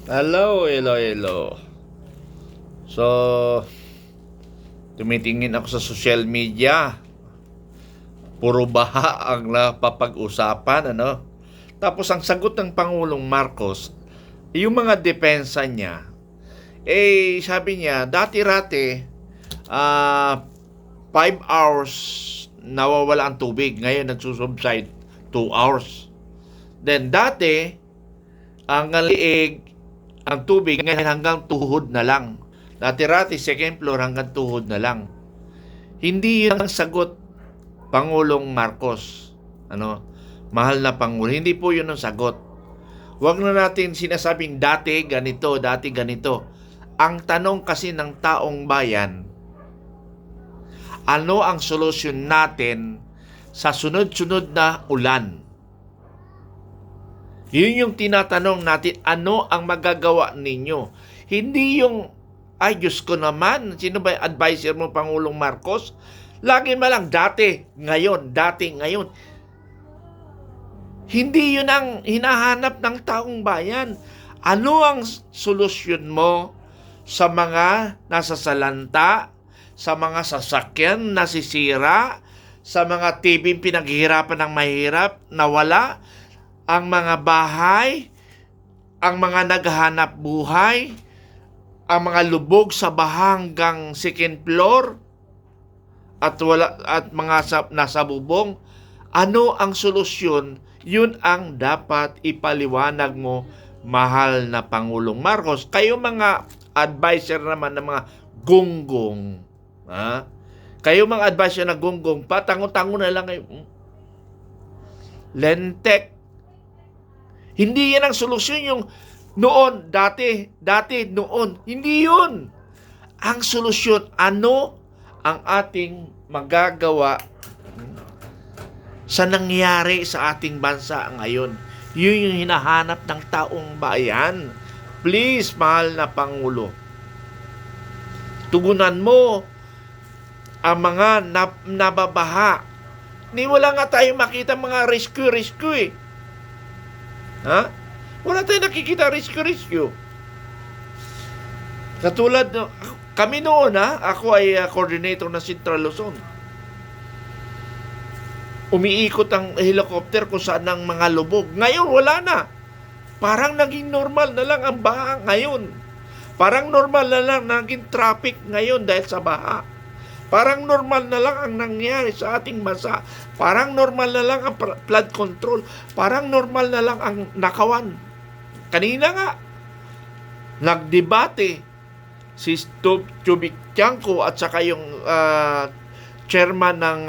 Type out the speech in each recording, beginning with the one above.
Hello, hello, hello. So, tumitingin ako sa social media. Puro baha ang napapag-usapan, ano? Tapos ang sagot ng Pangulong Marcos, yung mga depensa niya, sabi niya, dati-rati, 5 hours nawawala ang tubig. Ngayon, nagsusubside 2 hours. Then, dati, ang liig, ang tubig ngayon hanggang tuhod na lang. Dati-rati, second floor hanggang tuhod na lang. Hindi yun ang sagot, Pangulong Marcos. Ano? Mahal na Pangulo. Hindi po yun ang sagot. Huwag na natin sinasabing dati ganito, dati ganito. Ang tanong kasi ng taong bayan, ano ang solusyon natin sa sunod-sunod na ulan? Yun yung tinatanong natin, ano ang magagawa ninyo? Hindi yung, ay Diyos ko naman, sino ba yung advisor mo, Pangulong Marcos? Lagi malang dati, ngayon, dati, ngayon. Hindi yun ang hinahanap ng taong bayan. Ano ang solusyon mo sa mga nasasalanta, sa mga sasakyan nasisira, sa mga TV pinaghihirapan ng mahirap, nawala, ang mga bahay, ang mga naghahanap buhay, ang mga lubog sa bahanggang second floor, at mga nasa bubong. Ano ang solusyon? Yun ang dapat ipaliwanag mo, mahal na Pangulong Marcos. Kayo mga advisor naman ng mga gunggong, ha? Kayo mga advisor na gunggong, patango-tango na lang kayo. Lentek. Hindi yan ang solusyon, yung noon, dati, noon. Hindi yun. Ang solusyon, ano ang ating magagawa sa nangyari sa ating bansa ngayon? Yun yung hinahanap ng taong bayan. Please, mahal na Pangulo, tugunan mo ang mga nababaha. Wala nga tayo makita mga rescue eh. Ha? Wala tayong nakikita rescue. Katulad, kami noon, ako ay coordinator ng Central Luzon. Umiikot ang helicopter kung saan ang mga lubog. Ngayon, wala na. Parang naging normal na lang ang baha ngayon. Parang normal na lang naging traffic ngayon dahil sa baha. Parang normal na lang ang nangyari sa ating bansa. Parang normal na lang ang flood control. Parang normal na lang ang nakawan. Kanina nga, nagdebate si Chubik Tiangco at saka yung chairman ng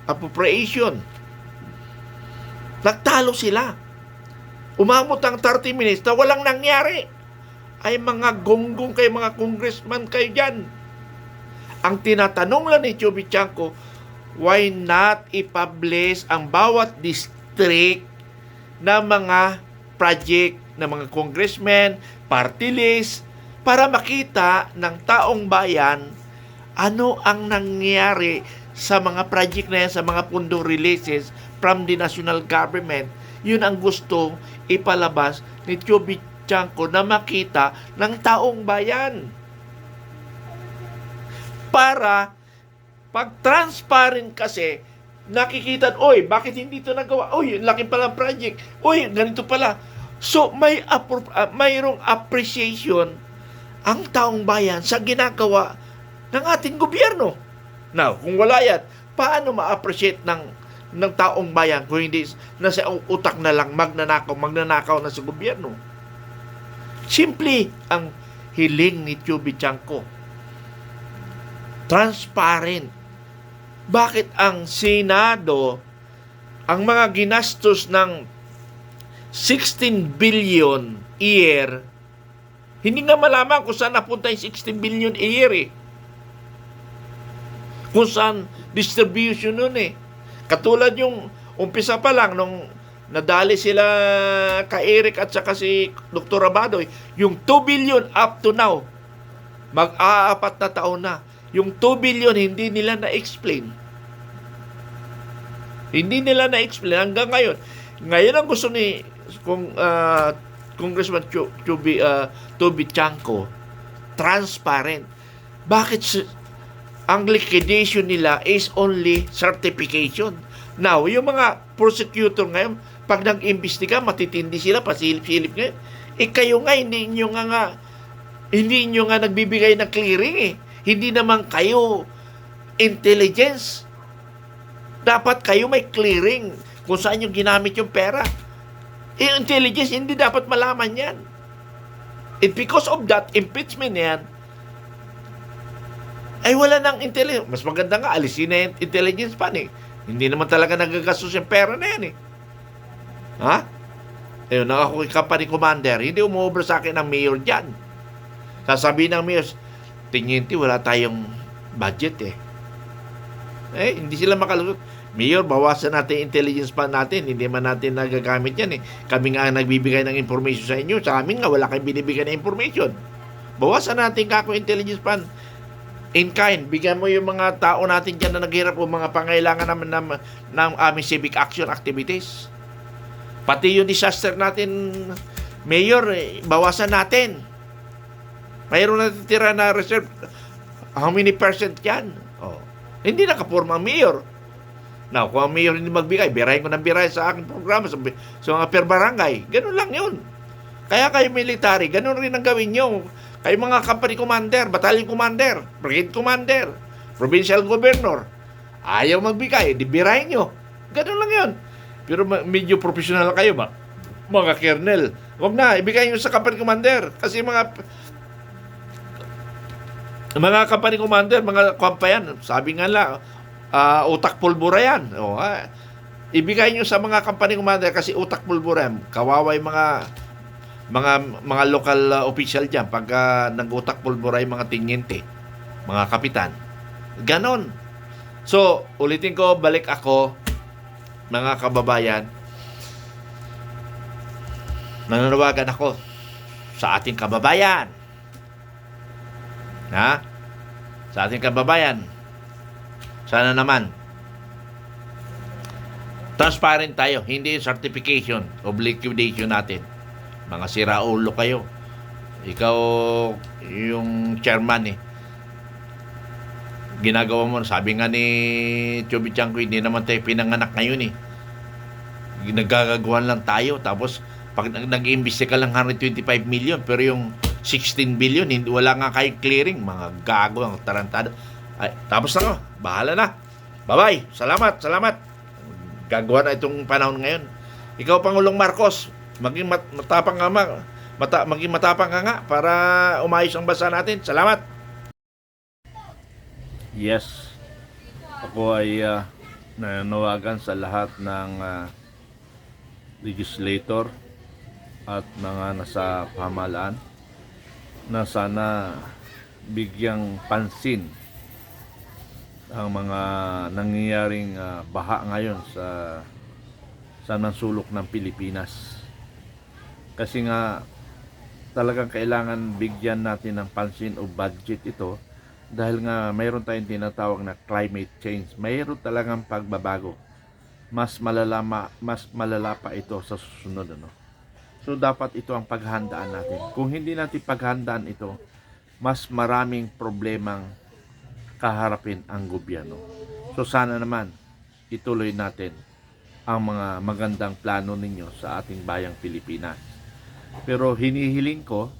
appropriation. Nagtalo sila. Umabot ang 30 minutes na walang nangyari. Ay mga gonggong kayo, mga congressman kayo dyan. Ang tinatanong lang ni Chubik Tiangco, why not i-publish ang bawat district na mga project ng mga congressmen, party list, para makita ng taong bayan ano ang nangyari sa mga project na yan, sa mga pundo releases from the national government. Yun ang gusto ipalabas ni Chubik Tiangco na makita ng taong bayan. Para pag transparent kasi, nakikita, oy, bakit hindi ito nagawa? Oy, laki pala project. Oy, ganito pala. So, mayroong appreciation ang taong bayan sa ginagawa ng ating gobyerno. Now, kung wala yan, paano ma-appreciate ng taong bayan kung hindi nasa utak na lang magnanakaw na sa gobyerno? Simple ang hiling ni Chubik Tiangco. Transparent. Bakit ang Senado, ang mga ginastos ng 16 billion a year, hindi nga malaman kung saan napunta yung 16 billion a year eh. Kung saan distribution nun eh. Katulad yung umpisa pa lang nung nadali sila ka Eric at saka si Dr. Abadoy, yung 2 billion up to now, mag-aapat na taon na. Yung 2 billion hindi nila na-explain. Hindi nila na-explain hanggang ngayon. Ngayon ang gusto ni Congressman Toby Chanco, transparent. Bakit ang liquidation nila is only certification? Now, yung mga prosecutor ngayon, pag nag-imbestiga, matitindi sila, pasilip-silip ngayon. Kayo nga, hindi nyo nga nagbibigay ng clearing eh. Hindi naman kayo intelligence. Dapat kayo may clearing kung saan yung ginamit yung pera. Intelligence, hindi dapat malaman yan. And because of that, impeachment yan, ay wala nang intelligence. Mas maganda nga, alisin na yung intelligence pa eh. Hindi naman talaga nagagastos yung pera na yan eh. Ha? Ayun, ako company commander, hindi umubra sa akin ang mayor dyan. Sasabihin ng mayor, Teniente, wala tayong budget eh. Hindi sila makalusot. Mayor, bawasan natin intelligence pa natin. Hindi man natin nagagamit yan eh. Kami nga nagbibigay ng information sa inyo. Sa amin nga, wala kayong binibigay ng information. Bawasan natin kako intelligence pan. In kind, bigyan mo yung mga tao natin dyan na naghirap o mga pangailangan naman ng aming civic action activities. Pati yung disaster natin, Mayor, bawasan natin. Mayroon na tira na reserve. How many percent yan? Hindi nakapurma ang Mayor. Now, kung ang Mayor hindi magbigay, birahin ko ng birahin sa aking programa sa mga per barangay. Ganun lang yun. Kaya kayo military, ganun rin ang gawin nyo. Kayo mga company commander, battalion commander, brigade commander, provincial governor, ayaw magbigay, di birahin nyo. Ganun lang yun. Pero medyo professional kayo ba? Mga kernel, huwag na, ibigay nyo sa company commander. Kasi mga company commander, mga kampayan, sabi nga lang, utak pulbura yan. Ibigay nyo sa mga company commander kasi utak pulbura yan. Kawawa yung mga local official dyan pag nag-utak pulbura yung mga teniente, mga kapitan. Ganon. So, ulitin ko, balik ako, mga kababayan, nananawagan ako sa ating kababayan. Sa ating kababayan, sana naman transparent tayo, hindi certification of liquidation natin. Mga siraulo kayo. Ikaw yung chairman ginagawa mo, sabi nga ni Chubby Chanco, hindi naman tayo pinanganak ngayon nagagagawan lang tayo, tapos pag nag-iimbestiga lang 125 million pero yung 16 billion hindi, wala nga kayong clearing. Mga gago, ang tarantado. Tapos na, bahala na, bye bye, salamat. Gagawa na itong panahon ngayon. Ikaw, Pangulong Marcos, maging matapang ka nga para umayos ang bansa natin. Salamat. Yes, ako ay nananawagan sa lahat ng legislator at mga nasa pamahalaan na sana bigyang pansin ang mga nangyayaring baha ngayon sa sulok ng Pilipinas. Kasi nga talagang kailangan bigyan natin ng pansin o budget ito dahil nga mayroon tayong tinatawag na climate change. Mayroon talagang pagbabago. Mas malala pa ito sa susunod, So dapat ito ang paghandaan natin. Kung hindi natin paghandaan ito, mas maraming problemang kaharapin ang gobyerno. So sana naman ituloy natin ang mga magandang plano ninyo sa ating bayang Pilipinas. Pero hinihiling ko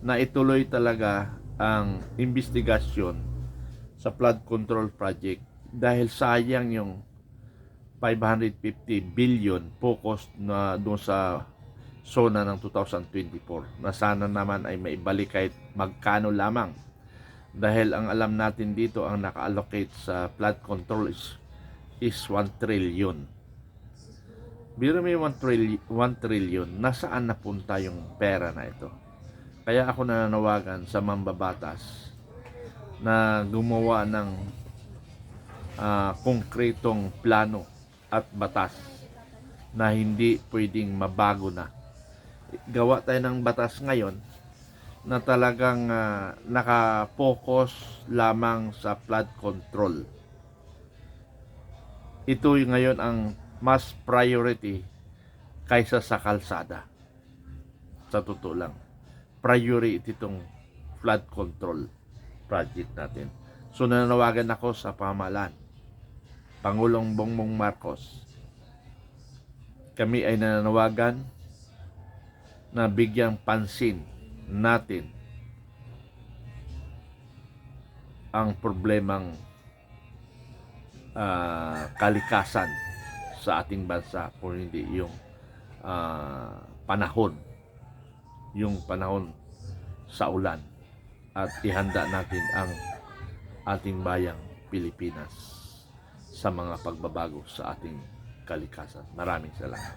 na ituloy talaga ang investigasyon sa flood control project dahil sayang yung 550 billion focus na doon sa SONA ng 2024 na sana naman ay maibalik kahit magkano lamang, dahil ang alam natin dito ang naka-allocate sa flood control is 1 trillion. Biro may 1 trillion, nasaan napunta yung pera na ito? Kaya ako nananawagan sa mambabatas na gumawa ng konkretong plano at batas na hindi pwedeng mabago na. Gawa tayo ng batas ngayon na talagang naka-focus lamang sa flood control. Ito ngayon ang mas priority kaysa sa kalsada. sa totoo lang, priority itong flood control project natin. So nananawagan ako sa pamahalaan, Pangulong Bongbong Marcos. Kami ay nananawagan na bigyang pansin natin ang problemang kalikasan sa ating bansa, kung hindi yung panahon sa ulan, at ihanda natin ang ating bayang Pilipinas sa mga pagbabago sa ating kalikasan. Maraming salamat.